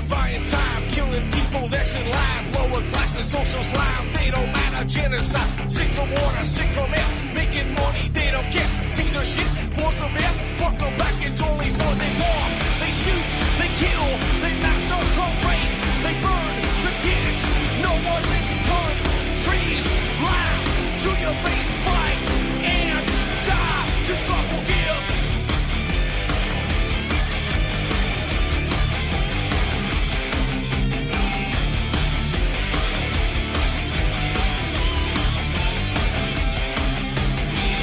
Civilizations buying time, killing people next in line. Lower classes, social slime, they don't matter. Genocide, sick from water, sick from air. Making money, they don't care. Caesar shit, force of air. Fuck them back, it's only for they bomb. They shoot, they kill, they massacre, rape. They burn the kids, no one makes countries. Laugh to your face, fight and die. Cause God forgives.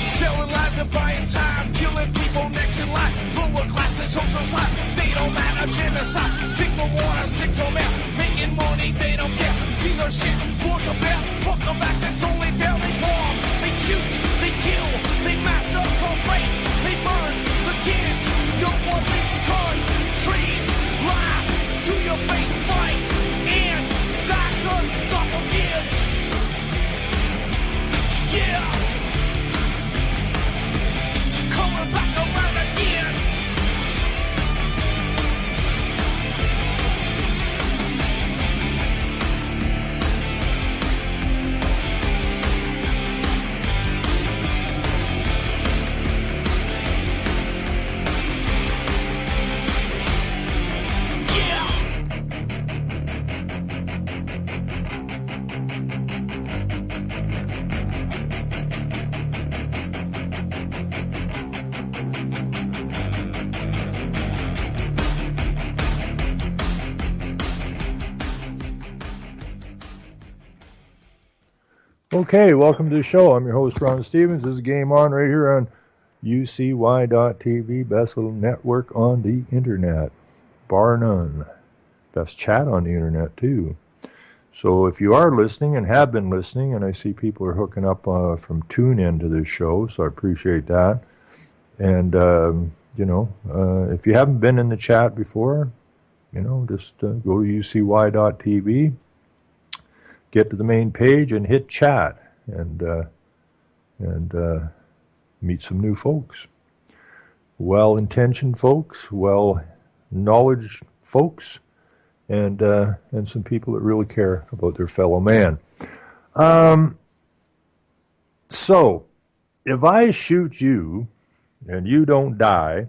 Selling lies and buying time, killing people next in line. Lower classes, social slide, they don't matter. Genocide, sick from water, sick from air. Making money, they don't care. See their shit, force a bear. Fuck them back, that's only fair. They bomb, they shoot, they kill, they massacre, rape. They burn the kids, no one makes countries. Lie to your face, fight and die, cause God forgives. Yeah. Coming back around again. Okay, welcome to the show. I'm your host, Ron Stevens. This is Game On right here on UCY.TV, best little network on the internet, bar none. Best chat on the internet, too. So if you are listening and have been listening, and I see people are hooking up from TuneIn to this show, so I appreciate that. And, if you haven't been in the chat before, just go to UCY.TV. Get to the main page and hit chat and meet some new folks. Well-intentioned folks, well-knowledge folks, and some people that really care about their fellow man. So, if I shoot you and you don't die,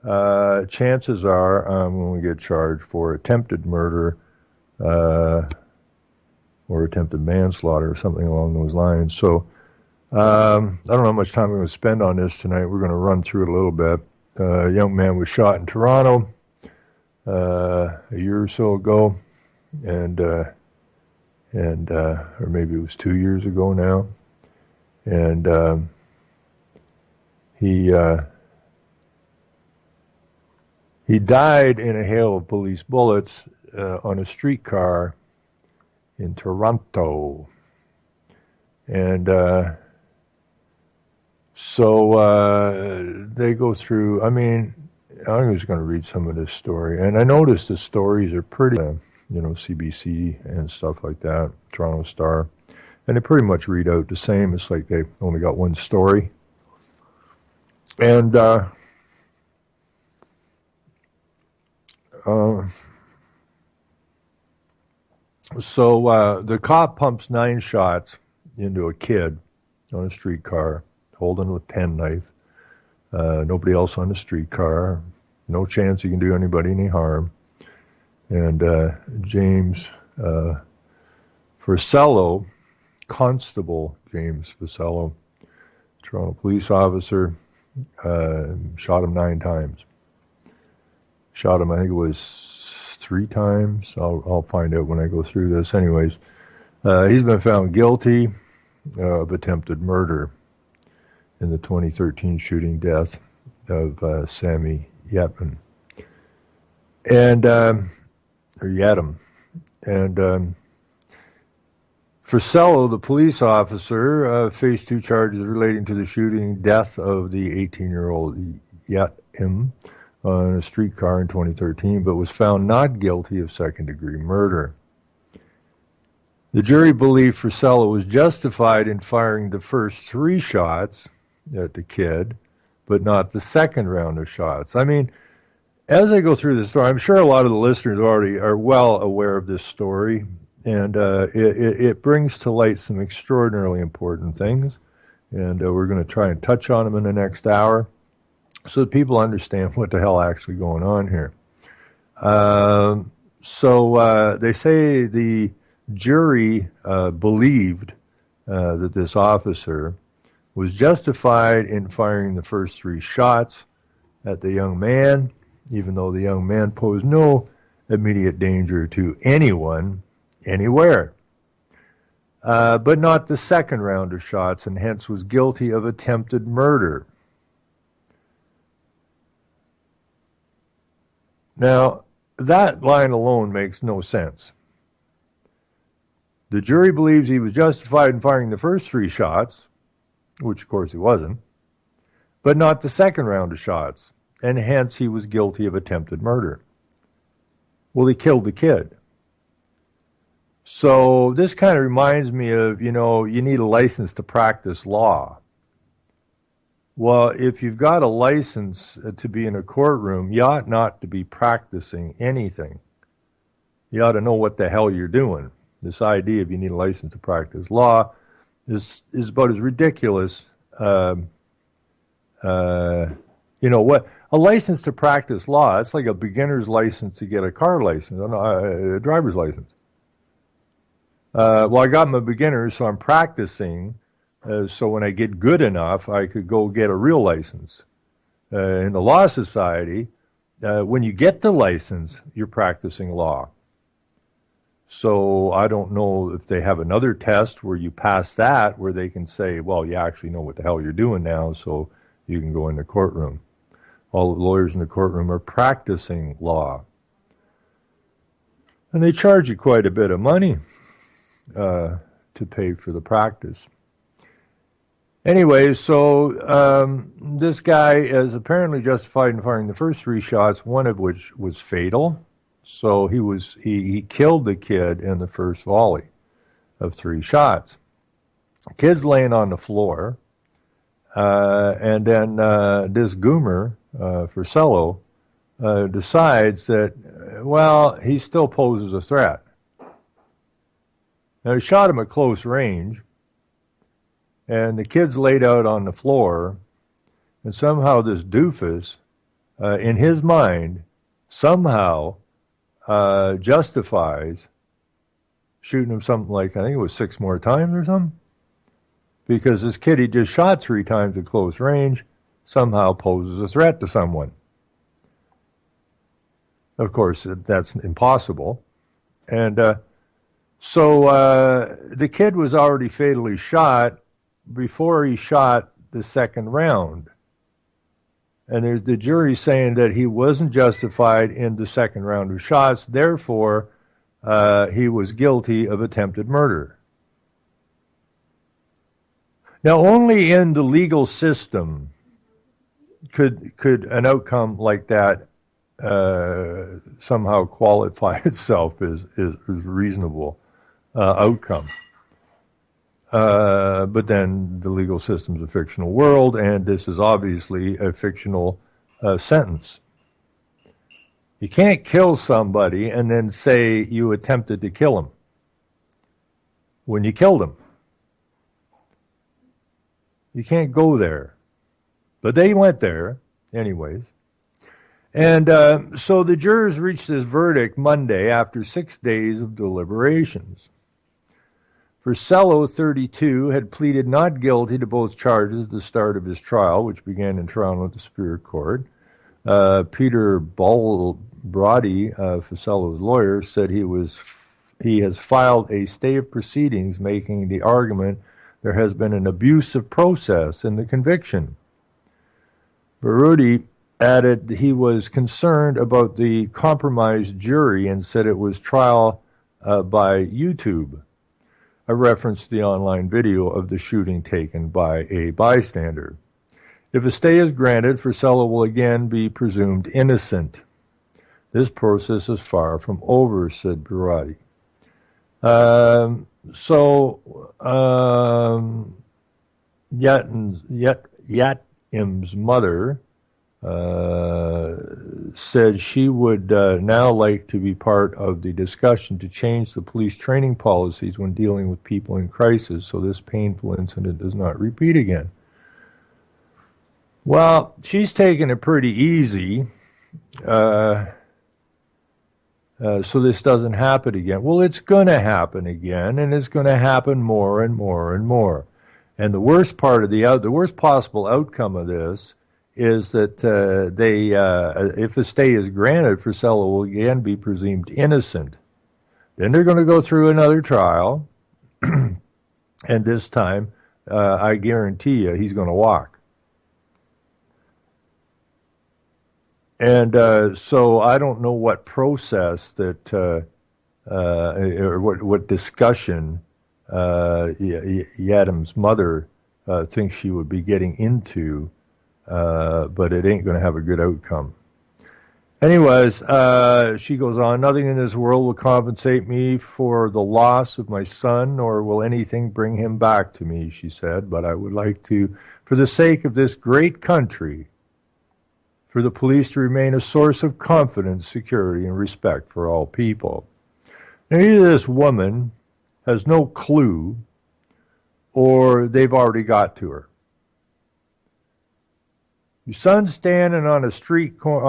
chances are I'm going to get charged for attempted murder, or attempted manslaughter or something along those lines. So I don't know how much time we're going to spend on this tonight. We're going to run through it a little bit. A young man was shot in Toronto a year or so ago, or maybe it was 2 years ago now. And he died in a hail of police bullets on a streetcar in Toronto. And so they go through, I'm just going to read some of this story. And I noticed the stories are pretty, CBC and stuff like that, Toronto Star. And they pretty much read out the same. It's like they've only got one story. And so the cop pumps 9 shots into a kid on a streetcar, holding a penknife. Nobody else on the streetcar. No chance he can do anybody any harm. And James Fusello, Constable James Fusello, Toronto police officer, shot him 9 times. Shot him, I think it was 3 times. I'll find out when I go through this. Anyways, he's been found guilty of attempted murder in the 2013 shooting death of Sammy Yatim. And Fusello, the police officer, faced 2 charges relating to the shooting death of the 18-year-old Yatim on a streetcar in 2013, but was found not guilty of second-degree murder. The jury believed Fusello was justified in firing the first 3 shots at the kid, but not the second round of shots. as I go through this story, I'm sure a lot of the listeners already are well aware of this story, and it brings to light some extraordinarily important things, and we're going to try and touch on them in the next hour so that people understand what the hell actually going on here. So they say the jury believed that this officer was justified in firing the first 3 shots at the young man, even though the young man posed no immediate danger to anyone, anywhere. But not the second round of shots, and hence was guilty of attempted murder. Now, that line alone makes no sense. The jury believes he was justified in firing the first 3 shots, which of course he wasn't, but not the second round of shots, and hence he was guilty of attempted murder. Well, he killed the kid. So this kind of reminds me of, you need a license to practice law. Well, if you've got a license to be in a courtroom, you ought not to be practicing anything. You ought to know what the hell you're doing. This idea of you need a license to practice law is about as ridiculous. What a license to practice law, it's like a beginner's license to get a car license, a driver's license. Well, I got my beginner's, so I'm practicing. So when I get good enough, I could go get a real license. In the Law Society, when you get the license, you're practicing law. So I don't know if they have another test where you pass that, where they can say, well, you actually know what the hell you're doing now, so you can go in the courtroom. All the lawyers in the courtroom are practicing law. And they charge you quite a bit of money to pay for the practice. Anyway, so this guy is apparently justified in firing the first 3 shots, one of which was fatal. So he killed the kid in the first volley of 3 shots. The kid's laying on the floor, and then this goomer, Frisello, decides that, well, he still poses a threat. Now, he shot him at close range, and the kid's laid out on the floor, and somehow this doofus, in his mind, somehow justifies shooting him something like, I think it was 6 more times or something, because this kid he just shot 3 times at close range somehow poses a threat to someone. Of course, that's impossible. And so the kid was already fatally shot before he shot the second round. And there's the jury saying that he wasn't justified in the second round of shots, therefore he was guilty of attempted murder. Now, only in the legal system could an outcome like that somehow qualify itself as reasonable outcome. But then the legal system's a fictional world, and this is obviously a fictional sentence. You can't kill somebody and then say you attempted to kill him when you killed him. You can't go there. But they went there anyways. And so the jurors reached this verdict Monday after 6 days of deliberations. Frisello, 32, had pleaded not guilty to both charges at the start of his trial, which began in Toronto at the Superior Court. Peter Brody, Frisello's lawyer, said he has filed a stay of proceedings, making the argument there has been an abuse of process in the conviction. Brody added he was concerned about the compromised jury and said it was trial by YouTube, a reference to the online video of the shooting taken by a bystander. If a stay is granted, Frisello will again be presumed innocent. This process is far from over, said Brody. Yatim's mother said she would now like to be part of the discussion to change the police training policies when dealing with people in crisis so this painful incident does not repeat again. Well, she's taking it pretty easy, so this doesn't happen again. Well, it's going to happen again, and it's going to happen more and more and more. And the worst part of the worst possible outcome of this is that if a stay is granted, Frisella will again be presumed innocent. Then they're going to go through another trial, and this time, I guarantee you, he's going to walk. And so I don't know what process that, or what discussion Yadam's mother thinks she would be getting into, but it ain't going to have a good outcome. Anyways, she goes on, nothing in this world will compensate me for the loss of my son, nor will anything bring him back to me, she said, but I would like to, for the sake of this great country, for the police to remain a source of confidence, security, and respect for all people. Now, either this woman has no clue, or they've already got to her. Your son's standing on a streetcar,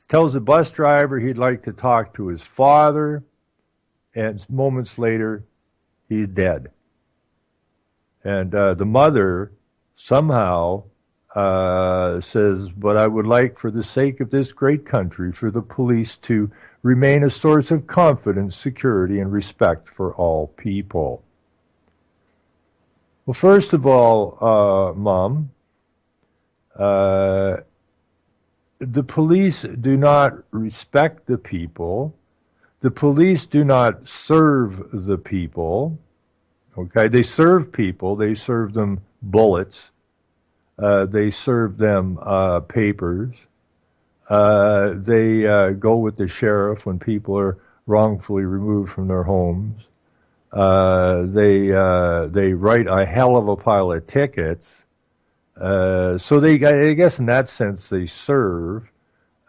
tells the bus driver he'd like to talk to his father, and moments later, he's dead. And the mother somehow says, but I would like, for the sake of this great country, for the police to remain a source of confidence, security, and respect for all people. Well, first of all, Mom, the police do not respect the people. The police do not serve the people. Okay, they serve people. They serve them bullets. They serve them papers. They go with the sheriff when people are wrongfully removed from their homes. They write a hell of a pile of tickets. So I guess in that sense they serve,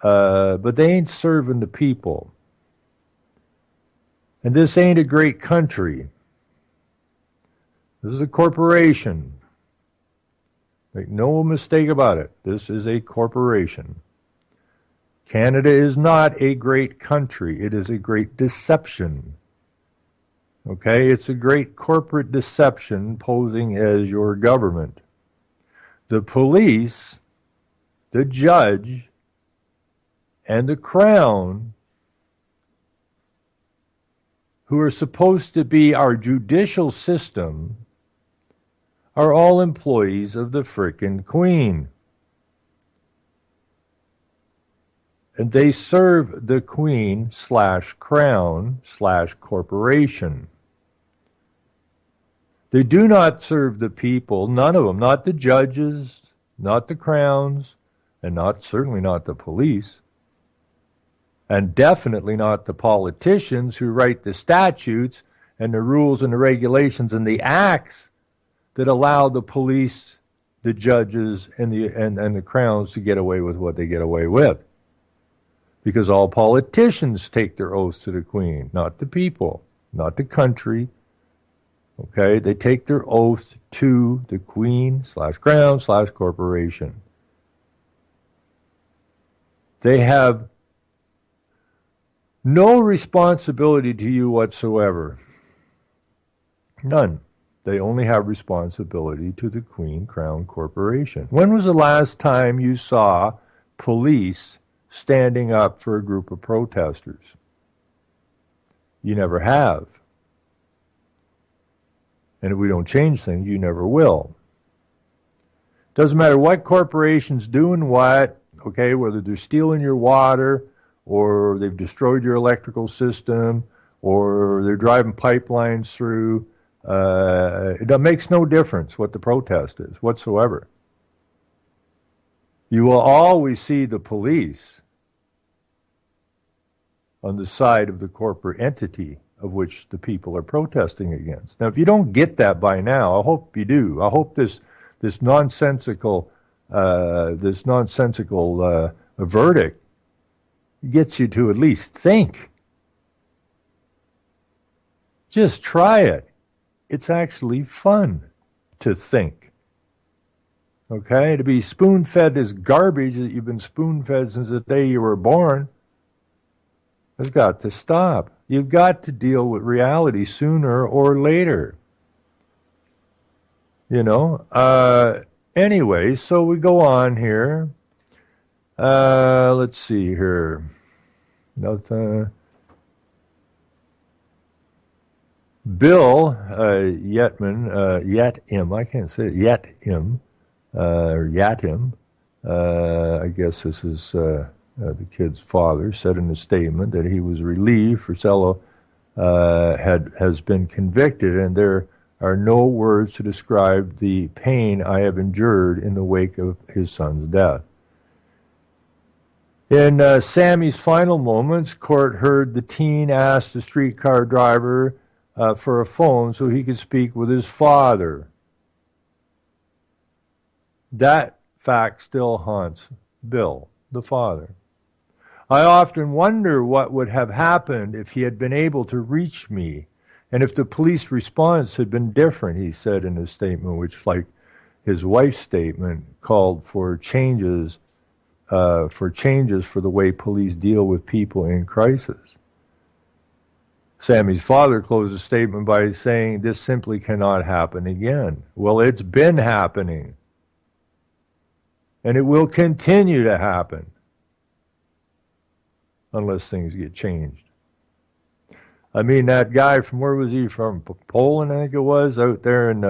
but they ain't serving the people. And this ain't a great country. This is a corporation. Make no mistake about it. This is a corporation. Canada is not a great country. It is a great deception. Okay? It's a great corporate deception posing as your government. The police, the judge, and the crown, who are supposed to be our judicial system, are all employees of the frickin' Queen. And they serve the Queen / crown / corporation. They do not serve the people, none of them, not the judges, not the crowns, and certainly not the police, and definitely not the politicians who write the statutes and the rules and the regulations and the acts that allow the police, the judges, and the crowns to get away with what they get away with. Because all politicians take their oaths to the Queen, not the people, not the country. Okay, they take their oath to the Queen / crown / corporation. They have no responsibility to you whatsoever. None. They only have responsibility to the Queen Crown Corporation. When was the last time you saw police standing up for a group of protesters? You never have. And if we don't change things, you never will. Doesn't matter what corporation's doing what, okay, whether they're stealing your water, or they've destroyed your electrical system, or they're driving pipelines through. It makes no difference what the protest is whatsoever. You will always see the police on the side of the corporate entity of which the people are protesting against. Now, if you don't get that by now, I hope you do. I hope this nonsensical this nonsensical verdict gets you to at least think. Just try it. It's actually fun to think. Okay? To be spoon-fed this garbage that you've been spoon-fed since the day you were born has got to stop. You've got to deal with reality sooner or later. Anyway, so we go on here. Let's see here. Bill Yatim, I can't say it, Yatim, or Yatim, I guess this is the kid's father, said in a statement that he was relieved Frisello has been convicted, and there are no words to describe the pain I have endured in the wake of his son's death. In Sammy's final moments, court heard the teen ask the streetcar driver for a phone so he could speak with his father. That fact still haunts Bill, the father. I often wonder what would have happened if he had been able to reach me, and if the police response had been different, he said in his statement, which, like his wife's statement, called for changes for the way police deal with people in crisis. Sammy's father closed the statement by saying, this simply cannot happen again. Well, it's been happening. And it will continue to happen unless things get changed. I mean, that guy from, where was he from? Poland, I think it was, out there in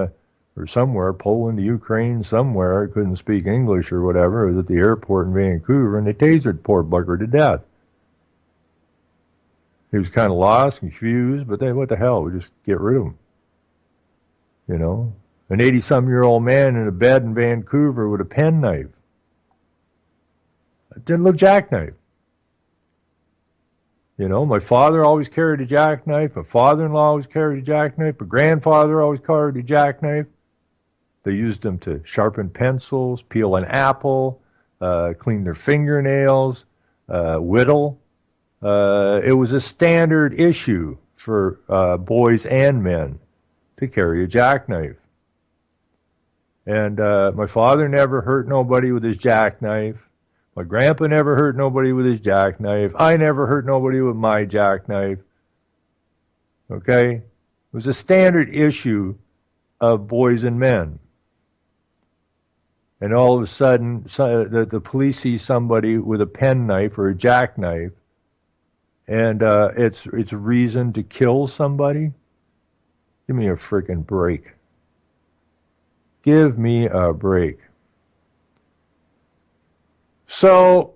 or somewhere, Poland, Ukraine, somewhere, couldn't speak English or whatever. It was at the airport in Vancouver, and they tasered poor bugger to death. He was kind of lost, confused, but then what the hell? We just get rid of him. An 80-some-year-old man in a bed in Vancouver with a penknife. It didn't look jackknife. My father always carried a jackknife. My father-in-law always carried a jackknife. My grandfather always carried a jackknife. They used them to sharpen pencils, peel an apple, clean their fingernails, whittle. It was a standard issue for boys and men to carry a jackknife. And my father never hurt nobody with his jackknife. My grandpa never hurt nobody with his jackknife. I never hurt nobody with my jackknife. Okay? It was a standard issue of boys and men. And all of a sudden, the police see somebody with a penknife or a jackknife, and it's reason to kill somebody. Give me a freaking break. Give me a break. So,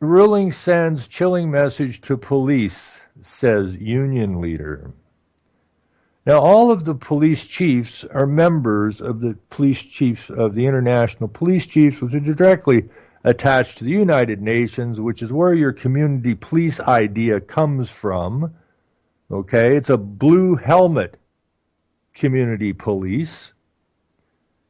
ruling sends chilling message to police, says union leader. Now, all of the police chiefs are members of the police chiefs of the International Police Chiefs, which are directly attached to the United Nations, which is where your community police idea comes from. Okay, it's a blue helmet community police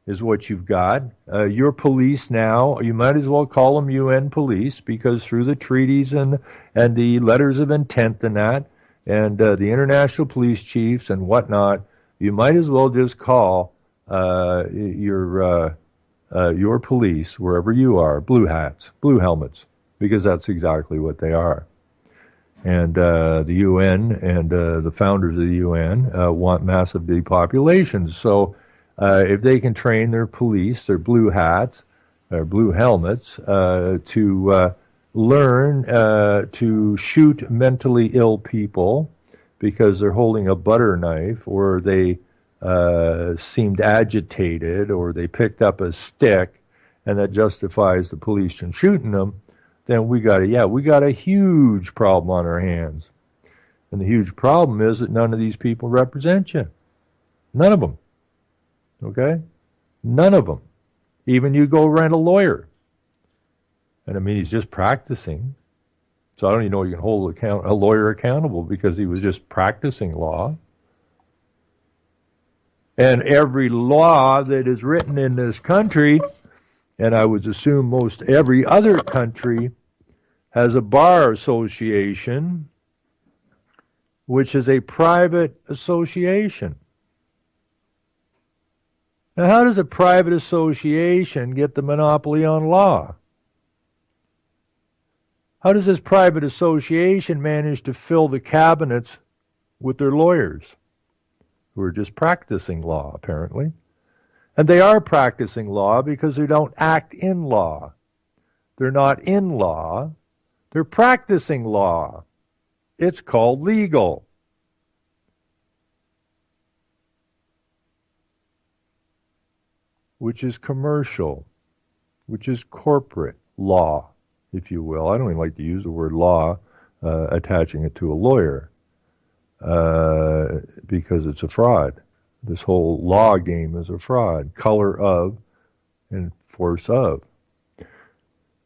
is what you've got. Your police now, you might as well call them UN police, because through the treaties and the letters of intent and that, and the international police chiefs and whatnot, you might as well just call your police, wherever you are, blue hats, blue helmets, because that's exactly what they are. And the UN and the founders of the UN want massive depopulation. So if they can train their police, their blue hats, their blue helmets, to learn to shoot mentally ill people because they're holding a butter knife, or they seemed agitated, or they picked up a stick, and that justifies the police from shooting them, then we got a huge problem on our hands. And the huge problem is that none of these people represent you. None of them. Okay? None of them. Even you go rent a lawyer. And I mean, he's just practicing. So I don't even know you can hold a lawyer accountable because he was just practicing law. And every law that is written in this country, and I would assume most every other country, has a bar association, which is a private association. Now, how does a private association get the monopoly on law? How does this private association manage to fill the cabinets with their lawyers who are just practicing law, apparently? And they are practicing law because they don't act in law. They're not in law. They're practicing law. It's called legal. Which is commercial, which is corporate law, if you will. I don't even like to use the word law, attaching it to a lawyer, because it's a fraud. This whole law game is a fraud. Color of and force of.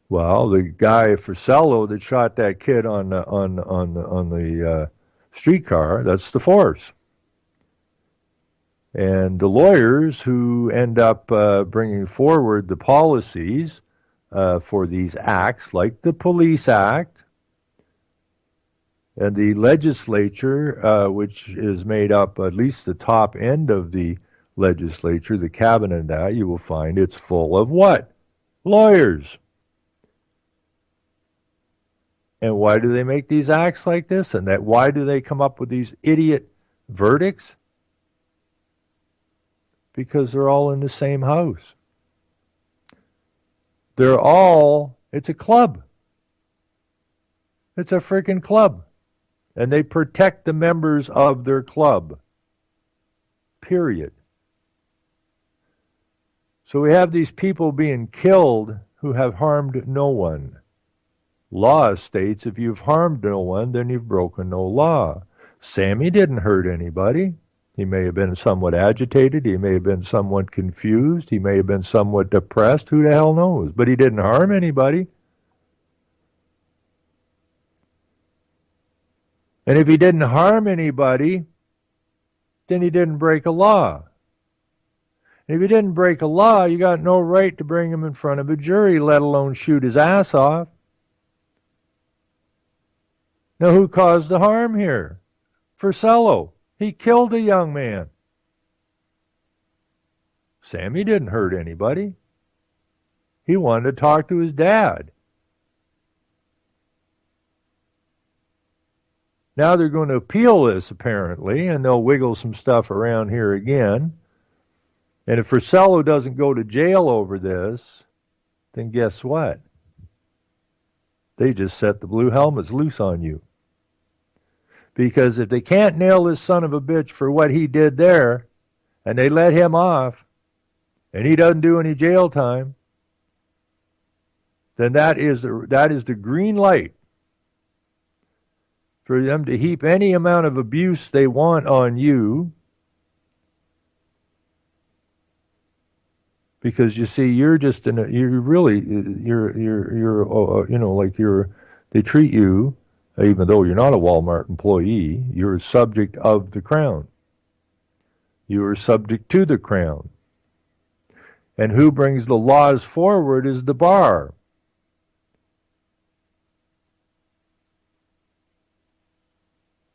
Well, the guy Frisello that shot that kid on the streetcar, that's the force. And the lawyers who end up bringing forward the policies for these acts, like the Police Act, and the legislature, which is made up, at least the top end of the legislature, the cabinet, that you will find it's full of what? Lawyers. And why do they make these acts like this? And that why do they come up with these idiot verdicts? Because they're all in the same house. It's a club. It's a freaking club. And they protect the members of their club. Period. So we have these people being killed who have harmed no one. Law states if you've harmed no one, then you've broken no law. Sammy didn't hurt anybody. He may have been somewhat agitated. He may have been somewhat confused. He may have been somewhat depressed. Who the hell knows? But he didn't harm anybody. And if he didn't harm anybody, then he didn't break a law. And if he didn't break a law, you got no right to bring him in front of a jury, let alone shoot his ass off. Now, who caused the harm here? Frisello. He killed a young man. Sammy didn't hurt anybody. He wanted to talk to his dad. Now they're going to appeal this, apparently, and they'll wiggle some stuff around here again. And if Frisello doesn't go to jail over this, then guess what? They just set the blue helmets loose on you. Because if they can't nail this son of a bitch for what he did there, and they let him off, and he doesn't do any jail time, then that is the green light for them to heap any amount of abuse they want on you. Because you see, they treat you, even though you're not a Walmart employee, you're a subject of the crown. You are subject to the crown. And who brings the laws forward is the bar.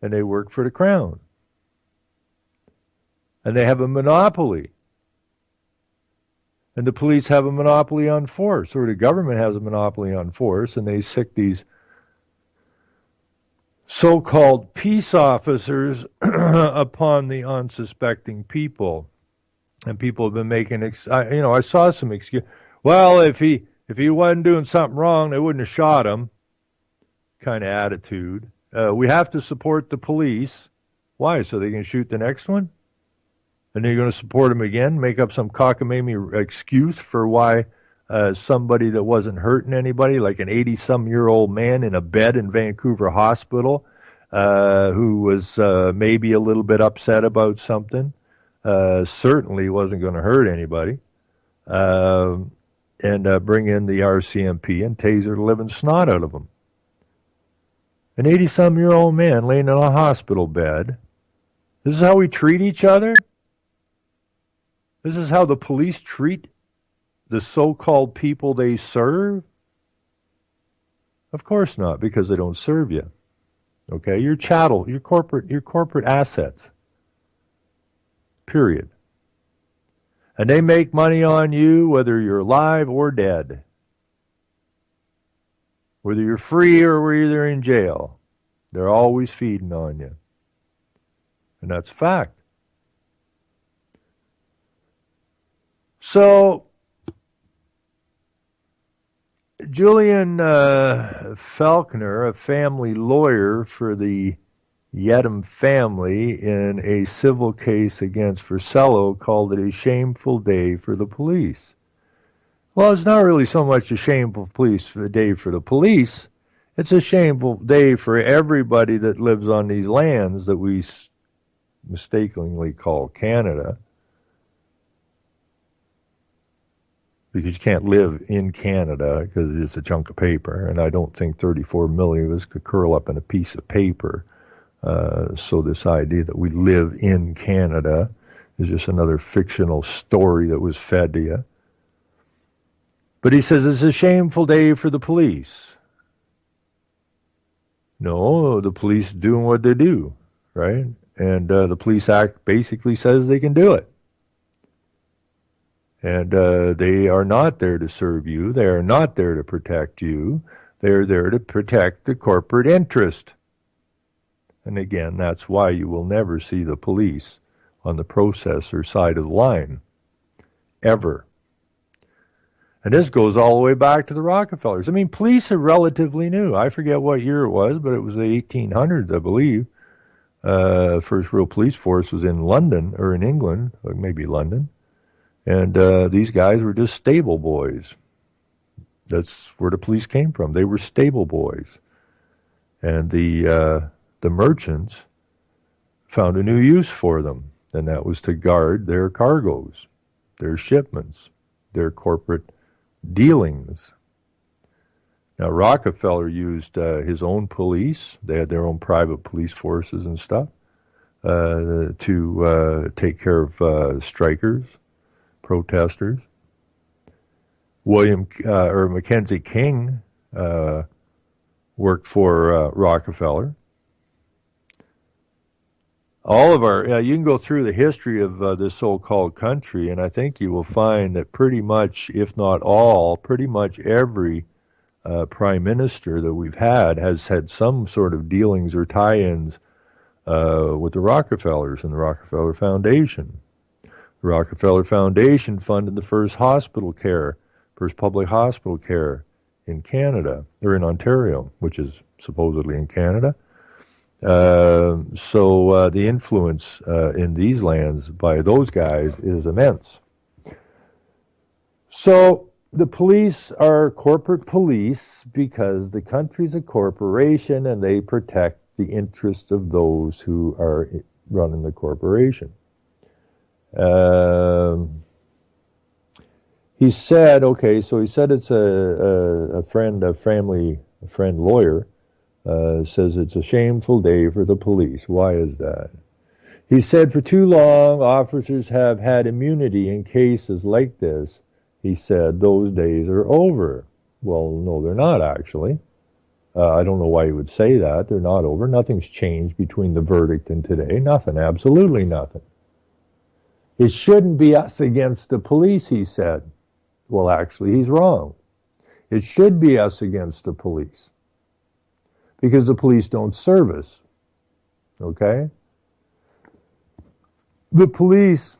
And they work for the crown. And they have a monopoly. And the police have a monopoly on force, or the government has a monopoly on force, and they sick these so-called peace officers upon the unsuspecting people. And people have been making, I saw some excuse. Well, if he wasn't doing something wrong, they wouldn't have shot him. Kind of attitude. We have to support the police. Why? So they can shoot the next one? And they're going to support him again, make up some cockamamie excuse for why somebody that wasn't hurting anybody, like an 80-some-year-old man in a bed in Vancouver Hospital, who was maybe a little bit upset about something, certainly wasn't going to hurt anybody, and bring in the RCMP and taser the living snot out of him. An 80-some-year-old man laying in a hospital bed. This is how we treat each other? This is how the police treat the so-called people they serve? Of course not, because they don't serve you. Okay, your chattel, your corporate assets. Period. And they make money on you whether you're alive or dead. Whether you're free or whether you're in jail. They're always feeding on you. And that's a fact. So, Julian Faulkner, a family lawyer for the Yedem family in a civil case against Vercello, called it a shameful day for the police. Well, it's not really so much a shameful day for the police. It's a shameful day for everybody that lives on these lands that we mistakenly call Canada. Because you can't live in Canada because it's a chunk of paper, and I don't think 34 million of us could curl up in a piece of paper. So this idea that we live in Canada is just another fictional story that was fed to you. But he says it's a shameful day for the police. No, the police doing what they do, right? And the Police Act basically says they can do it. And they are not there to serve you. They are not there to protect you. They're there to protect the corporate interest. And again, that's why you will never see the police on the processor side of the line. Ever. And this goes all the way back to the Rockefellers. I mean, police are relatively new. I forget what year it was, but it was the 1800s, I believe. First real police force was in London, or in England, or maybe London. And these guys were just stable boys. That's where the police came from. They were stable boys. And the merchants found a new use for them, and that was to guard their cargoes, their shipments, their corporate dealings. Now, Rockefeller used his own police. They had their own private police forces and stuff to take care of strikers, protesters. Mackenzie King worked for Rockefeller. All of our, you can go through the history of this so-called country, and I think you will find that pretty much, if not all, pretty much every prime minister that we've had has had some sort of dealings or tie-ins with the Rockefellers and the Rockefeller Foundation. The Rockefeller Foundation funded the first public hospital care in Canada, or in Ontario, which is supposedly in Canada. So the influence in these lands by those guys is immense. So the police are corporate police because the country's a corporation and they protect the interests of those who are running the corporation. He said it's a friend lawyer, says it's a shameful day for the police. Why is that? He said for too long, officers have had immunity in cases like this. He said those days are over. Well, no, they're not actually. I don't know why he would say that. They're not over. Nothing's changed between the verdict and today. Nothing, absolutely nothing. It shouldn't be us against the police, he said. Well, actually, he's wrong. It should be us against the police. Because the police don't serve us. Okay? The police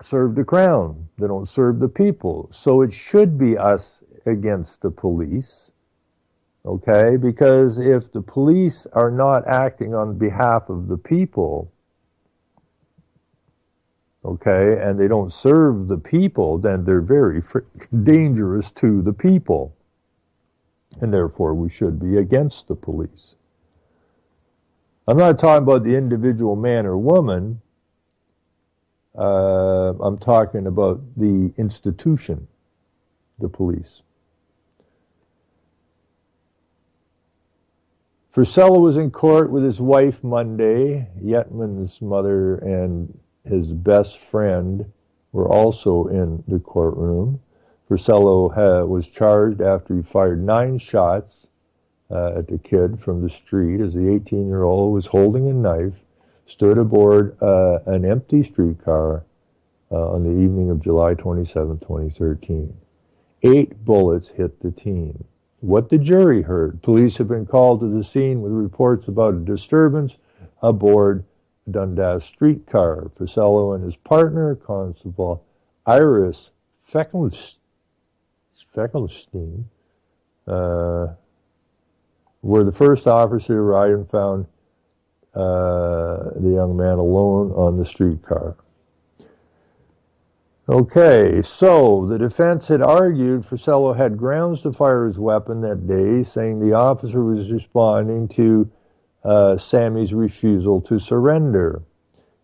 serve the crown. They don't serve the people. So it should be us against the police. Okay? Because if the police are not acting on behalf of the people, okay, and they don't serve the people, then they're very dangerous to the people. And therefore, we should be against the police. I'm not talking about the individual man or woman. I'm talking about the institution, the police. Vercello was in court with his wife Monday, Yetman's mother, and his best friend, were also in the courtroom. Furcello was charged after he fired 9 shots at the kid from the street as the 18-year-old was holding a knife, stood aboard an empty streetcar on the evening of July 27, 2013. 8 bullets hit the teen. What the jury heard: police have been called to the scene with reports about a disturbance aboard a Dundas streetcar. Furcello and his partner, Constable Iris Feckelstein, were the first officer to arrive and found the young man alone on the streetcar. Okay, so the defense had argued Furcello had grounds to fire his weapon that day, saying the officer was responding to Sammy's refusal to surrender.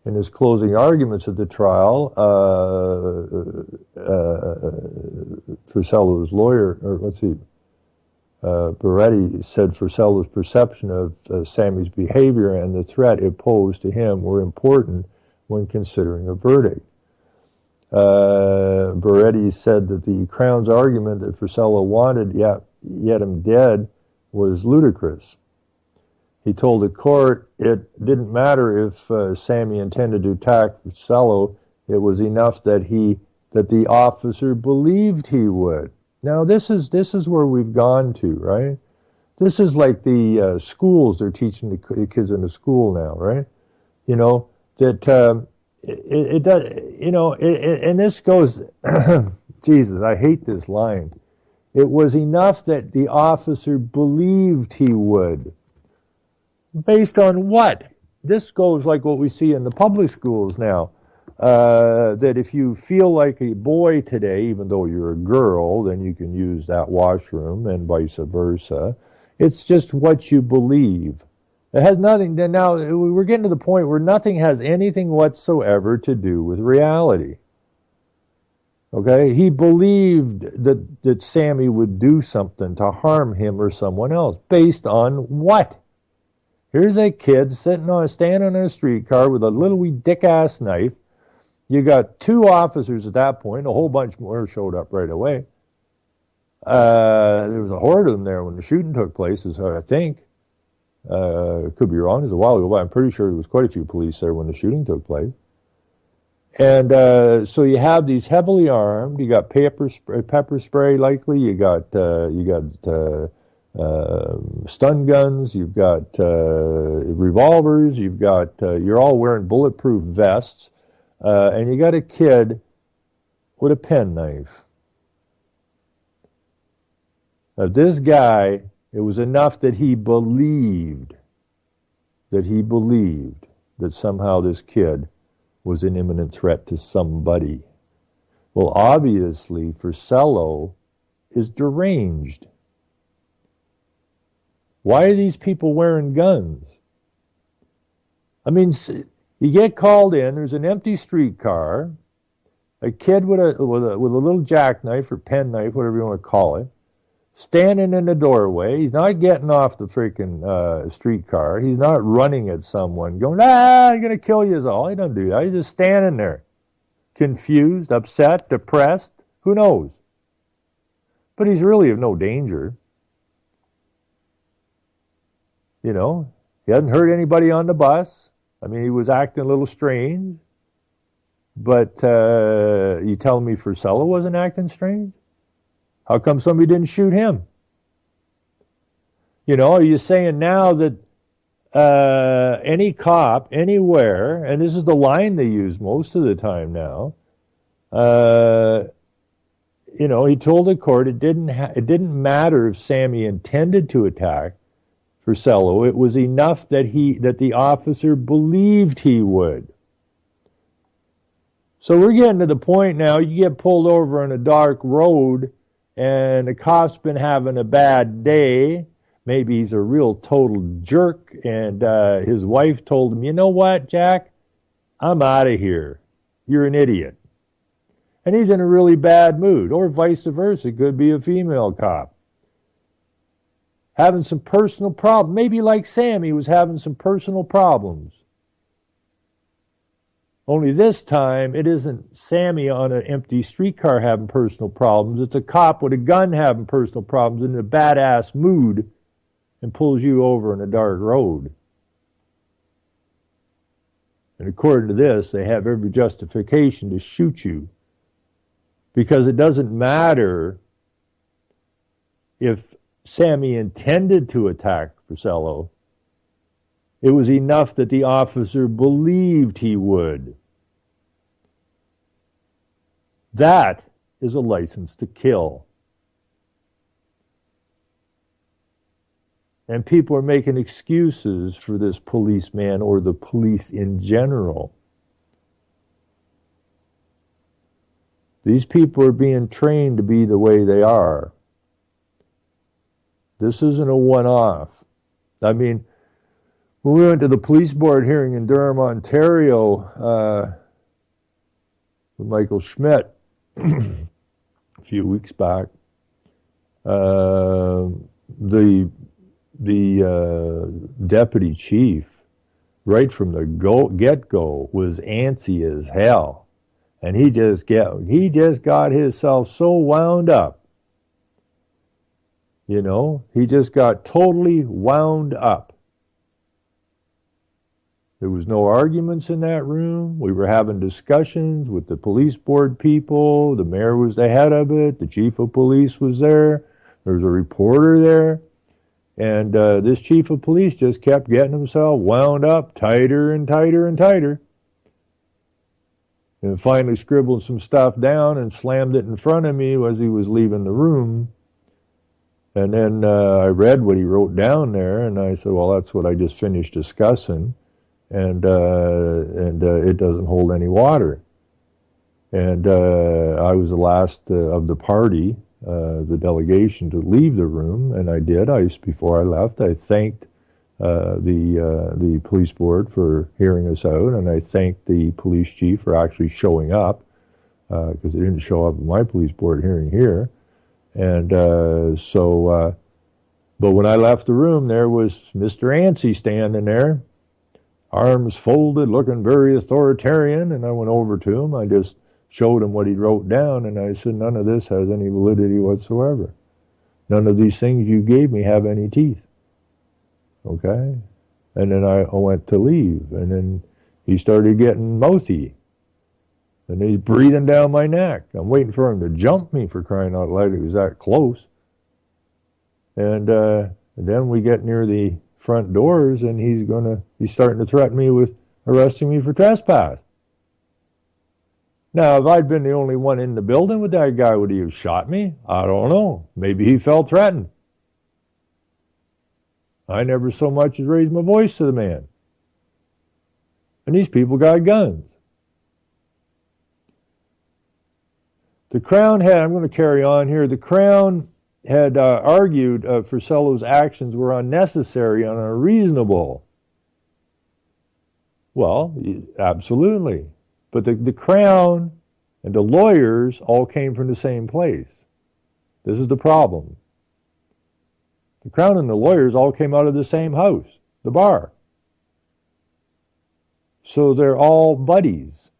In his closing arguments at the trial, Furcello's lawyer, Beretti said Furcello's perception of Sammy's behavior and the threat it posed to him were important when considering a verdict. Beretti said that the Crown's argument that Furcello wanted yet him dead was ludicrous. He told the court it didn't matter if Sammy intended to attack Furcello, it was enough that the officer believed he would. Now this is where we've gone to, right? This is like the schools they're teaching the kids in the school now, right? You know that it does. You know, and this goes. Jesus, I hate this line. It was enough that the officer believed he would. Based on what? This goes like what we see in the public schools now. That if you feel like a boy today, even though you're a girl, then you can use that washroom and vice versa. It's just what you believe. It has nothing, now we're getting to the point where nothing has anything whatsoever to do with reality. Okay? He believed that Sammy would do something to harm him or someone else. Based on what? Here's a kid standing on a streetcar with a little wee dick-ass knife. You got 2 officers at that point. A whole bunch more showed up right away. There was a horde of them there when the shooting took place, I think. Could be wrong. It was a while ago, but I'm pretty sure there was quite a few police there when the shooting took place. And so you have these heavily armed. You got pepper spray, likely. You got stun guns. You've got revolvers. You've got you're all wearing bulletproof vests. And you got a kid with a penknife. Now this guy, it was enough that he believed that somehow this kid was an imminent threat to somebody. Well, obviously, Furcello is deranged. Why are these people wearing guns? I mean, you get called in, there's an empty streetcar, a kid with a little jackknife or penknife, whatever you want to call it, standing in the doorway. He's not getting off the freaking streetcar. He's not running at someone going, I'm going to kill you is all. He doesn't do that. He's just standing there, confused, upset, depressed. Who knows? But he's really of no danger. You know, he hasn't hurt anybody on the bus. I mean, he was acting a little strange. But you telling me Furcello wasn't acting strange? How come somebody didn't shoot him? You know, are you saying now that any cop anywhere, and this is the line they use most of the time now, you know, he told the court it didn't matter if Sammy intended to attack Furcello. It was enough that the officer believed he would. So we're getting to the point now, you get pulled over on a dark road and the cop's been having a bad day. Maybe he's a real total jerk, and his wife told him, you know what, Jack? I'm out of here. You're an idiot. And he's in a really bad mood, or vice versa. It could be a female cop. Having some personal problems. Maybe like Sam, he was having some personal problems. Only this time, it isn't Sammy on an empty streetcar having personal problems. It's a cop with a gun having personal problems in a badass mood and pulls you over on a dark road. And according to this, they have every justification to shoot you. Because it doesn't matter if Sammy intended to attack Porcello. It was enough that the officer believed he would. That is a license to kill. And people are making excuses for this policeman or the police in general. These people are being trained to be the way they are. This isn't a one-off. I mean, when we went to the police board hearing in Durham, Ontario, with Michael Schmidt a few weeks back, the deputy chief, right from the get-go, was antsy as hell. And he just got himself so wound up. You know, he just got totally wound up. There was no arguments in that room. We were having discussions with the police board people. The mayor was the head of it. The chief of police was there. There was a reporter there. And this chief of police just kept getting himself wound up tighter and tighter and tighter. And finally scribbled some stuff down and slammed it in front of me as he was leaving the room. And then I read what he wrote down there, and I said, well, that's what I just finished discussing, and it doesn't hold any water. And I was the last of the party, the delegation, to leave the room, and I did. Before I left, I thanked the police board for hearing us out, and I thanked the police chief for actually showing up, because they didn't show up at my police board hearing here. And but when I left the room, there was Mr. Antsy standing there, arms folded, looking very authoritarian, and I went over to him. I just showed him what he wrote down, and I said, none of this has any validity whatsoever. None of these things you gave me have any teeth. Okay? And then I went to leave, and then he started getting mouthy. And he's breathing down my neck. I'm waiting for him to jump me, for crying out loud. He was that close. And then we get near the front doors, and he's starting to threaten me with arresting me for trespass. Now, if I'd been the only one in the building with that guy, would he have shot me? I don't know. Maybe he felt threatened. I never so much as raised my voice to the man. And these people got guns. The Crown I'm going to carry on here, the Crown had argued Porcello's actions were unnecessary and unreasonable. Well, absolutely. But the Crown and the lawyers all came from the same place. This is the problem. The Crown and the lawyers all came out of the same house, the bar. So they're all buddies.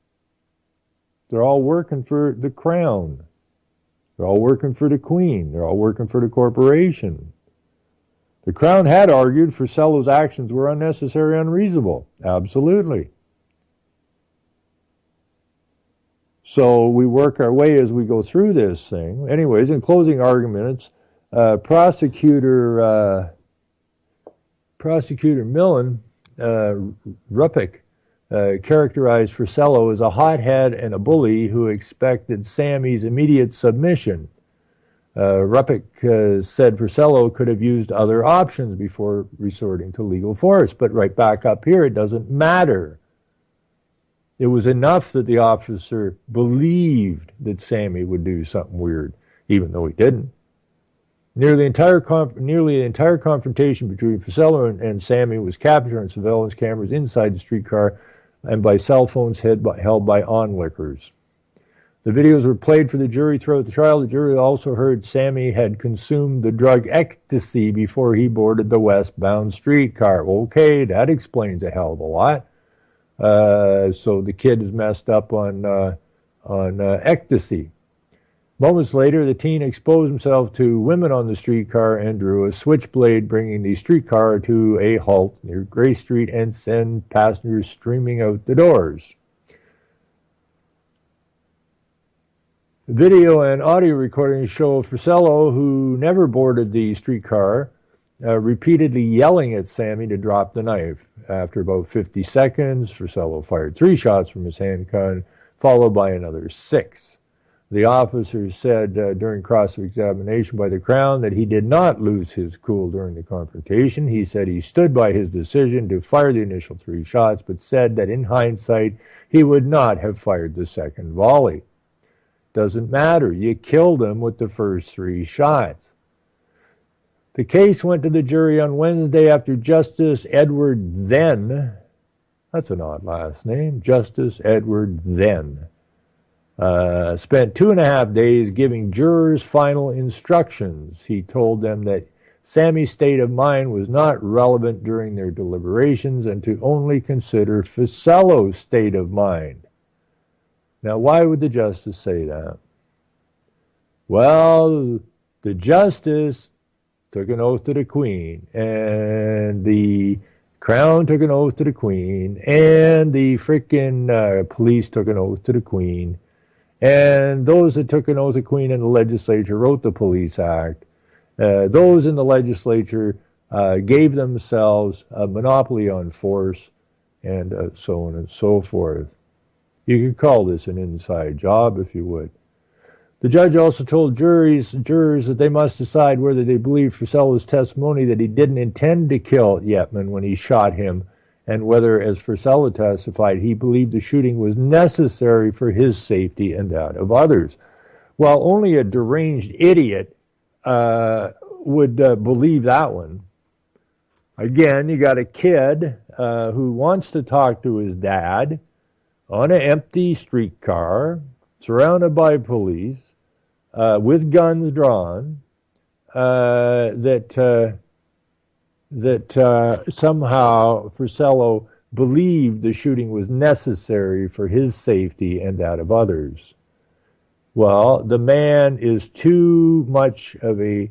They're all working for the Crown. They're all working for the Queen. They're all working for the corporation. The Crown had argued Porcello's actions were unnecessary and unreasonable. Absolutely. So we work our way as we go through this thing. Anyways, in closing arguments, Prosecutor Millen, Ruppick, characterized Porcello as a hothead and a bully who expected Sammy's immediate submission. Ruppick said Porcello could have used other options before resorting to legal force. But right back up here, it doesn't matter. It was enough that the officer believed that Sammy would do something weird, even though he didn't. Nearly the entire confrontation between Porcello and Sammy was captured on surveillance cameras inside the streetcar and by cell phones held by onlookers. The videos were played for the jury throughout the trial. The jury also heard Sammy had consumed the drug ecstasy before he boarded the westbound streetcar. Okay, that explains a hell of a lot. So the kid is messed up on ecstasy. Moments later, the teen exposed himself to women on the streetcar and drew a switchblade, bringing the streetcar to a halt near Gray Street and sent passengers streaming out the doors. Video and audio recordings show Frisello, who never boarded the streetcar, repeatedly yelling at Sammy to drop the knife. After about 50 seconds, Frisello fired 3 shots from his handgun, followed by another 6. The officer said during cross-examination by the Crown that he did not lose his cool during the confrontation. He said he stood by his decision to fire the initial 3 shots, but said that in hindsight he would not have fired the second volley. Doesn't matter. You killed him with the first 3 shots. The case went to the jury on Wednesday after Justice Edward Then, that's an odd last name, Justice Edward Then, spent 2.5 days giving jurors final instructions. He told them that Sammy's state of mind was not relevant during their deliberations and to only consider Frisello's state of mind. Now, why would the justice say that? Well, the justice took an oath to the Queen, and the Crown took an oath to the Queen, and the frickin' police took an oath to the Queen, and those that took an oath to the Queen in the legislature wrote the Police Act. Those in the legislature gave themselves a monopoly on force, and so on and so forth. You could call this an inside job if you would. The judge also told jurors that they must decide whether they believe Frisello's testimony that he didn't intend to kill Yetman when he shot him, and whether, as Frisello testified, he believed the shooting was necessary for his safety and that of others. Well, only a deranged idiot would believe that one. Again, you got a kid who wants to talk to his dad on an empty streetcar, surrounded by police, with guns drawn, that somehow Frisello believed the shooting was necessary for his safety and that of others. Well, the man is too much of a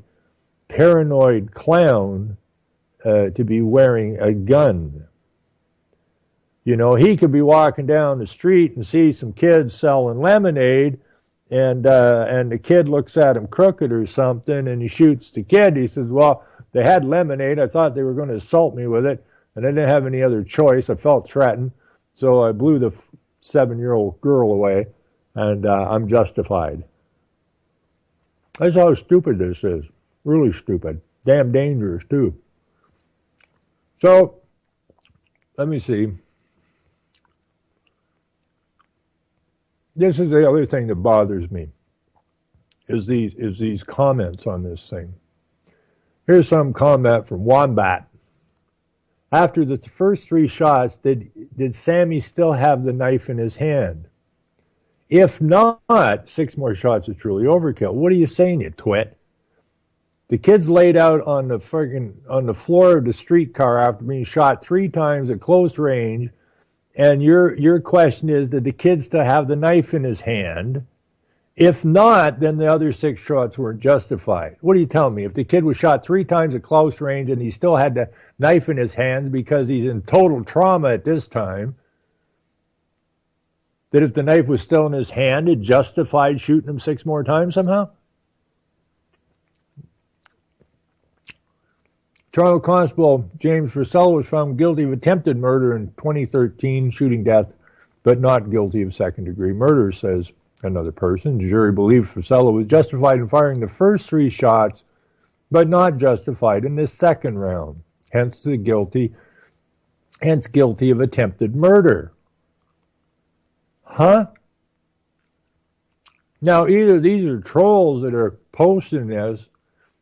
paranoid clown to be wearing a gun. You know, he could be walking down the street and see some kids selling lemonade, and the kid looks at him crooked or something, and he shoots the kid. He says, well, they had lemonade. I thought they were going to assault me with it, and I didn't have any other choice. I felt threatened, so I blew the 7-year-old girl away, and I'm justified. That's how stupid this is. Really stupid. Damn dangerous, too. So, let me see. This is the other thing that bothers me, is these comments on this thing. Here's some comment from Wombat. After the first 3 shots, did Sammy still have the knife in his hand? If not, 6 more shots is truly overkill. What are you saying, you twit? The kid's laid out on the floor of the streetcar after being shot 3 times at close range. And your question is, did the kid still have the knife in his hand? If not, then the other 6 shots weren't justified. What are you telling me? If the kid was shot 3 times at close range and he still had the knife in his hand because he's in total trauma at this time, that if the knife was still in his hand, it justified shooting him 6 more times somehow? Toronto Constable James Frisello was found guilty of attempted murder in 2013, shooting death, but not guilty of second-degree murder, says another person. The jury believed Frisello was justified in firing the first 3 shots, but not justified in the second round. Hence guilty of attempted murder. Huh? Now, either these are trolls that are posting this,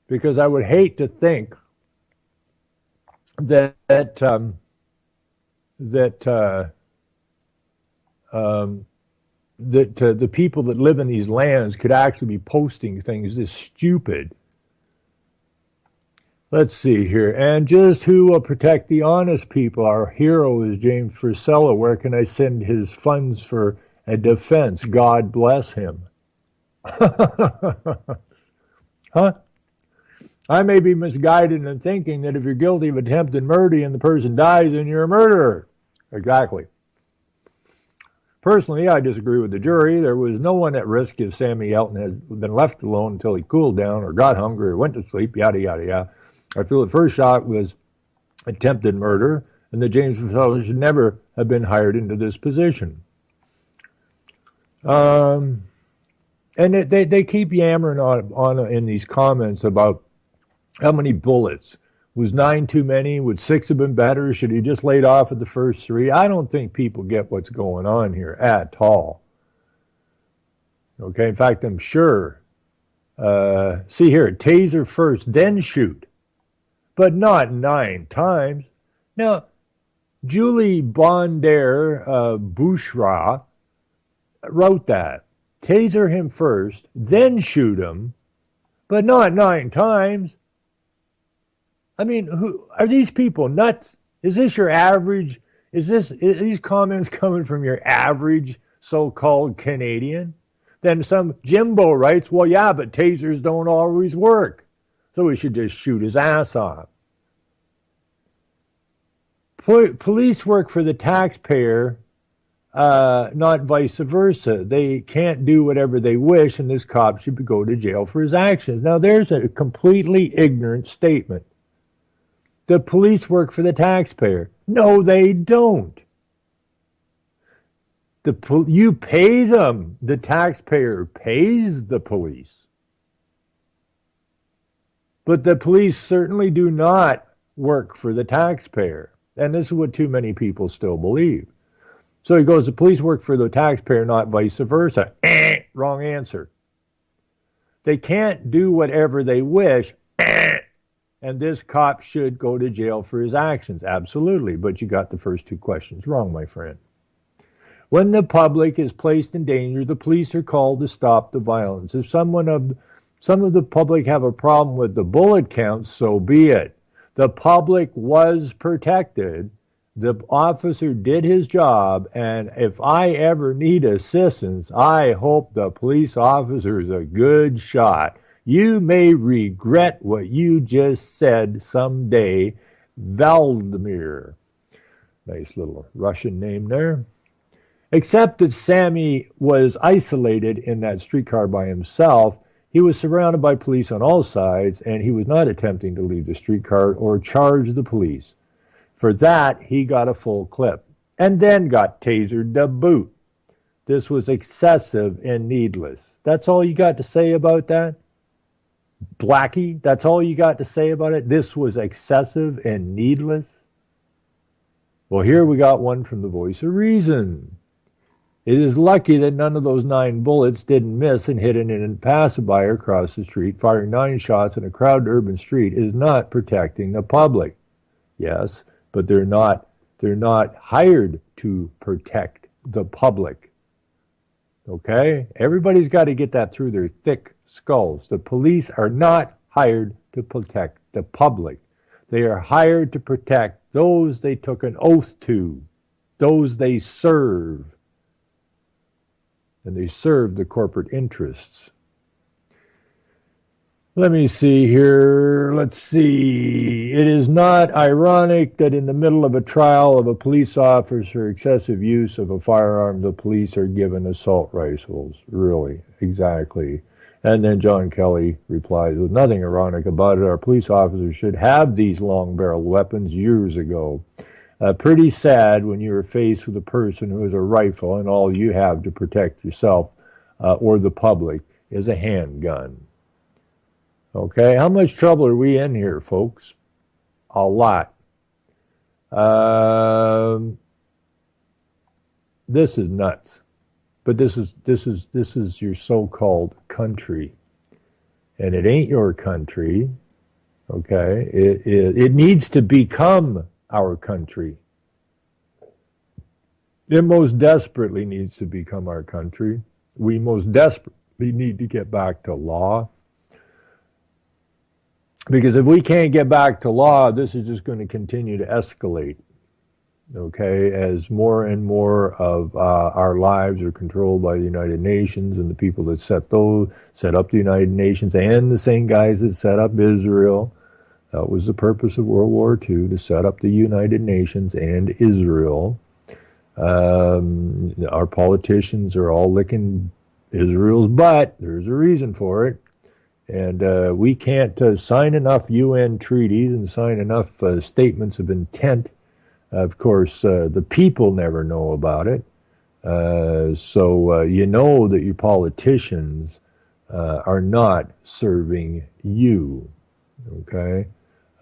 because I would hate to think that the people that live in these lands could actually be posting things this stupid. Let's see here. And just who will protect the honest people? Our hero is James Frisella. Where can I send his funds for a defense? God bless him. Huh? I may be misguided in thinking that if you're guilty of attempted murder and the person dies, then you're a murderer. Exactly. Personally, I disagree with the jury. There was no one at risk if Sammy Elton had been left alone until he cooled down or got hungry or went to sleep, yada, yada, yada. I feel the first shot was attempted murder, and that James Frisella should never have been hired into this position. And they keep yammering on in these comments about how many bullets. Was 9 too many? Would 6 have been better? Should he just laid off at the first 3? I don't think people get what's going on here at all. Okay, in fact, I'm sure. See here, taser first, then shoot. But not 9 times. Now, Julie Bondare Bouchra wrote that. Taser him first, then shoot him, but not 9 times. I mean, who are these people nuts? Is this your average? Is these comments coming from your average so-called Canadian? Then some Jimbo writes, well, yeah, but tasers don't always work, so we should just shoot his ass off. Police work for the taxpayer, not vice versa. They can't do whatever they wish, and this cop should go to jail for his actions. Now, there's a completely ignorant statement. The police work for the taxpayer. No, they don't. You pay them. The taxpayer pays the police. But the police certainly do not work for the taxpayer. And this is what too many people still believe. So he goes, the police work for the taxpayer, not vice versa. Wrong answer. They can't do whatever they wish. And this cop should go to jail for his actions. Absolutely. But you got the first 2 questions wrong, my friend. When the public is placed in danger, the police are called to stop the violence. If some of the public have a problem with the bullet count, so be it. The public was protected. The officer did his job. And if I ever need assistance, I hope the police officer is a good shot. You may regret what you just said someday, Vladimir. Nice little Russian name there. Except that Sammy was isolated in that streetcar by himself. He was surrounded by police on all sides, and he was not attempting to leave the streetcar or charge the police. For that, he got a full clip, and then got tasered to boot. This was excessive and needless. That's all you got to say about that? Blackie, that's all you got to say about it? This was excessive and needless? Well, here we got one from the voice of reason. It is lucky that none of those 9 bullets didn't miss and hit an innocent passerby across the street. Firing 9 shots in a crowded urban street is not protecting the public. Yes, but they're not hired to protect the public. Okay? Everybody's got to get that through their thick skulls. The police are not hired to protect the public. They are hired to protect those they took an oath to, those they serve. And they serve the corporate interests. Let me see here. Let's see. It is not ironic that in the middle of a trial of a police officer excessive use of a firearm, the police are given assault rifles. Really, exactly. And then John Kelly replies, there's nothing ironic about it. Our police officers should have these long-barreled weapons years ago. Pretty sad when you're faced with a person who has a rifle and all you have to protect yourself or the public is a handgun. Okay, how much trouble are we in here, folks? A lot. This is nuts. But this is your so-called country. And it ain't your country. Okay? It needs to become our country. It most desperately needs to become our country. We most desperately need to get back to law. Because if we can't get back to law, this is just going to continue to escalate. Okay, as more and more of our lives are controlled by the United Nations and the people that set up the United Nations, and the same guys that set up Israel. That was the purpose of World War II, to set up the United Nations and Israel. Our politicians are all licking Israel's butt. There's a reason for it. And we can't sign enough UN treaties and sign enough statements of intent. Of course, the people never know about it. So you know that your politicians are not serving you, okay?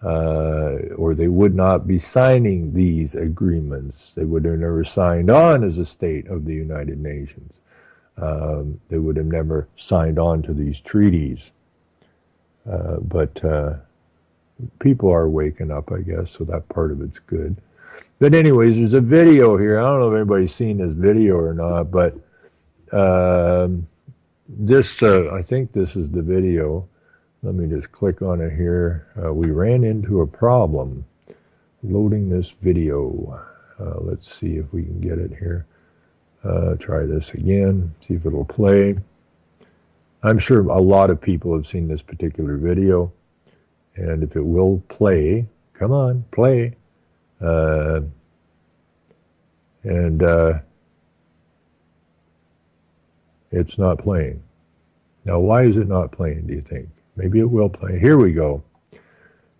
Or they would not be signing these agreements. They would have never signed on as a state of the United Nations. They would have never signed on to these treaties. But people are waking up, I guess, so that part of it's good. But anyways, there's a video here. I don't know if anybody's seen this video or not, but this, I think this is the video. Let me just click on it here. We ran into a problem loading this video. Let's see if we can get it here. Try this again, see if it'll play. I'm sure a lot of people have seen this particular video, and if it will play, come on, play. It's not playing. Now, why is it not playing, do you think? Maybe it will play. Here we go.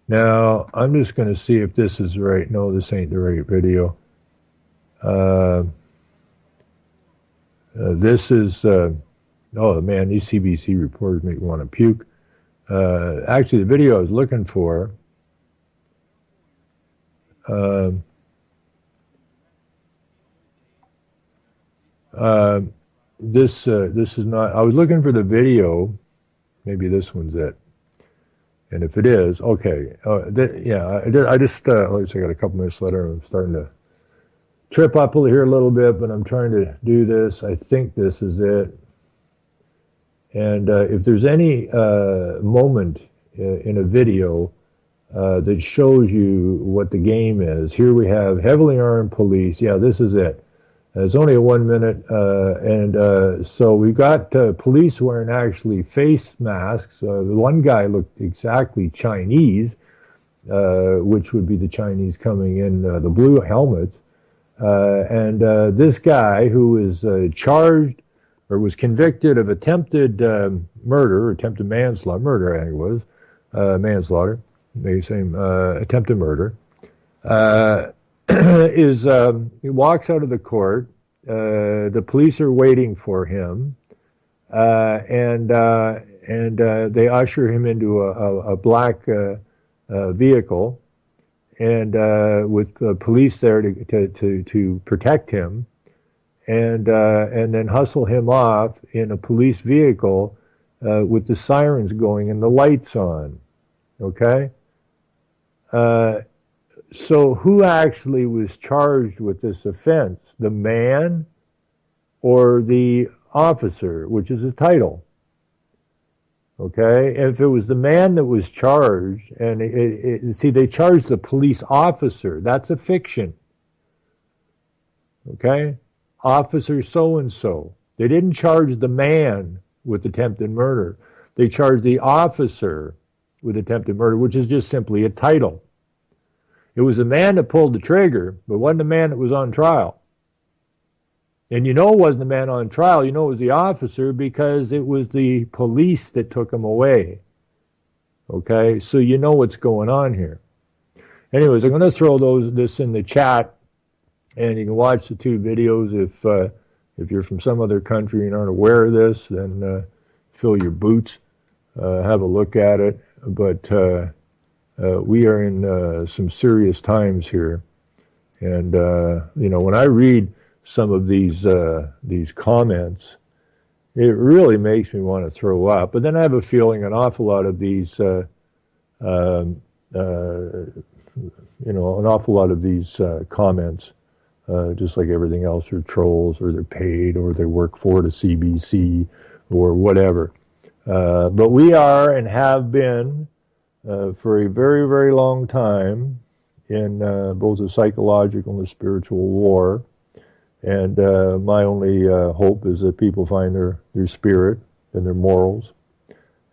Now, I'm just going to see if this is right. No, this ain't the right video. This is... oh, man, these CBC reporters make me want to puke. Actually, the video I was looking for... this is not... I was looking for the video. Maybe this one's it. And if it is, okay. I just... at least I got a couple minutes later. I'm starting to trip up here a little bit, but I'm trying to do this. I think this is it. And if there's any moment in a video that shows you what the game is, here we have heavily armed police. Yeah, this is it. It's only a 1 minute. So we've got police wearing actually face masks. The one guy looked exactly Chinese, which would be the Chinese coming in, the blue helmets. This guy who is charged or was convicted of attempted murder, attempted manslaughter, I think it was, manslaughter, maybe same, attempted murder, he walks out of the court, the police are waiting for him, and they usher him into a black vehicle, and with police there to protect him, and then hustle him off in a police vehicle with the sirens going and the lights on. Okay? So who actually was charged with this offense? The man or the officer, which is a title? Okay? If it was the man that was charged, and see, they charged the police officer. That's a fiction. Okay? Officer so-and-so. They didn't charge the man with attempted murder. They charged the officer with attempted murder, which is just simply a title. It was the man that pulled the trigger, but it wasn't the man that was on trial. And you know it wasn't the man on trial. You know it was the officer because it was the police that took him away. Okay? So you know what's going on here. Anyways, I'm going to throw this in the chat. And you can watch the two videos. If you're from some other country and aren't aware of this, then fill your boots, have a look at it. But we are in some serious times here. And, when I read some of these comments, it really makes me want to throw up. But then I have a feeling an awful lot of these comments, just like everything else, are trolls, or they're paid, or they work for the CBC, or whatever. But we are and have been for a very, very long time in both the psychological and the spiritual war. And my only hope is that people find their spirit and their morals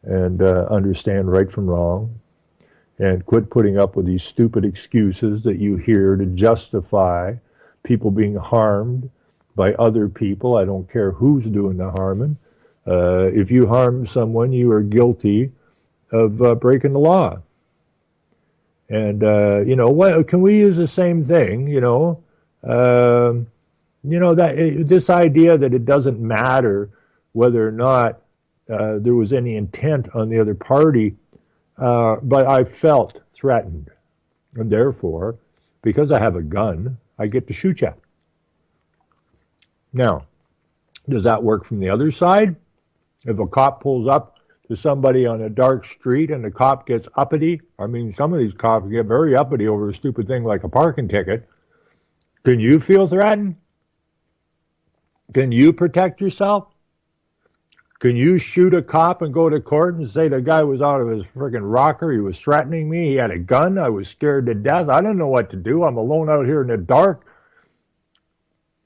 and understand right from wrong and quit putting up with these stupid excuses that you hear to justify people being harmed by other people. I don't care who's doing the harming. If you harm someone, you are guilty of breaking the law. And, what can we use the same thing, that this idea that it doesn't matter whether or not there was any intent on the other party, but I felt threatened. And therefore, because I have a gun, I get to shoot you. Now, does that work from the other side? If a cop pulls up to somebody on a dark street and the cop gets uppity, I mean, some of these cops get very uppity over a stupid thing like a parking ticket, can you feel threatened? Can you protect yourself? Can you shoot a cop and go to court and say the guy was out of his freaking rocker, he was threatening me, he had a gun, I was scared to death, I didn't know what to do, I'm alone out here in the dark,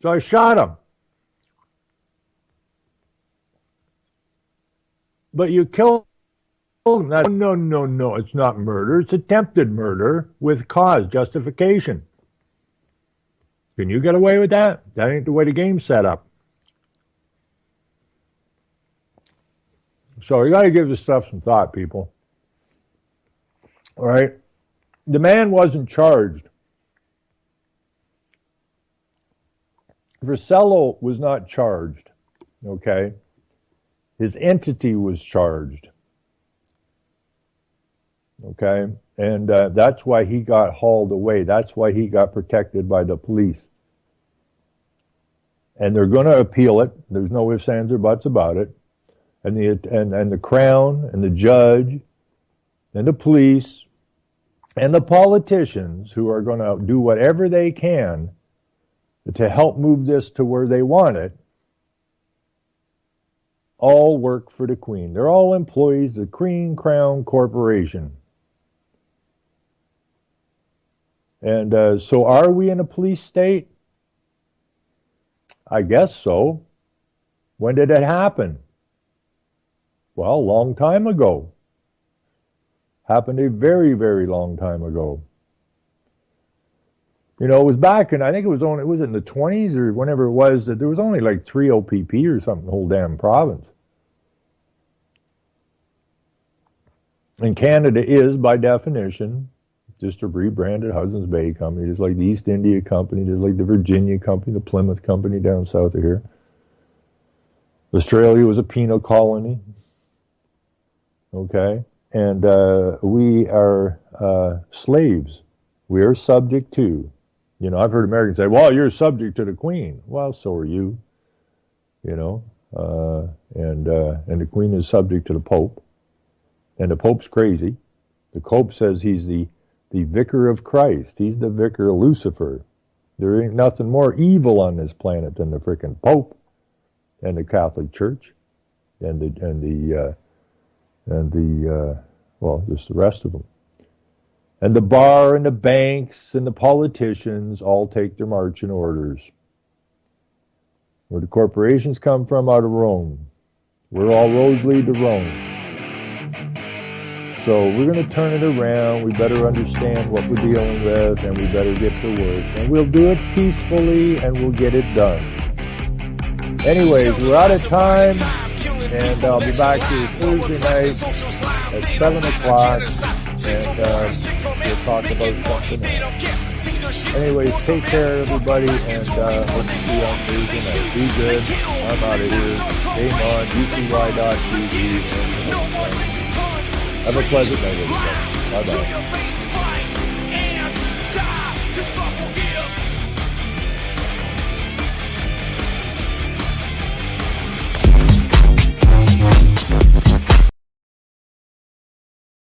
so I shot him. But you killed him. No, it's not murder, it's attempted murder with cause, justification. Can you get away with that? That ain't the way the game's set up. So you got to give this stuff some thought, people. All right? The man wasn't charged. Versello was not charged, okay? His entity was charged, okay? And that's why he got hauled away. That's why he got protected by the police. And they're going to appeal it. There's no ifs, ands, or buts about it. And the Crown and the judge and the police and the politicians who are going to do whatever they can to help move this to where they want it all work for the Queen. They're all employees of the Queen Crown Corporation. And so are we in a police state? I guess so. When did it happen? Well, a long time ago. Happened a very, very long time ago. It was back in, I think it was in the 20s or whenever it was, that there was only like 3 OPP or something, the whole damn province. And Canada is, by definition, just a rebranded Hudson's Bay Company, just like the East India Company, just like the Virginia Company, the Plymouth Company down south of here. Australia was a penal colony. Okay? And we are slaves. We are subject to. I've heard Americans say, well, you're subject to the Queen. Well, so are you. And the Queen is subject to the Pope. And the Pope's crazy. The Pope says he's the vicar of Christ. He's the vicar of Lucifer. There ain't nothing more evil on this planet than the frickin' Pope and the Catholic Church and just the rest of them. And the bar and the banks and the politicians all take their marching orders. Where the corporations come from, out of Rome. We're all roads lead to Rome. So we're going to turn it around. We better understand what we're dealing with, and we better get to work. And we'll do it peacefully, and we'll get it done. Anyways, we're out of time, and I'll be back here Thursday night at 7 o'clock, and we'll talk about something else. Anyways, take care, everybody, and hope to see you on Thursday night. Be good. I'm out of here. Game on, UCY.TV. Have a pleasant night, everybody. Bye-bye.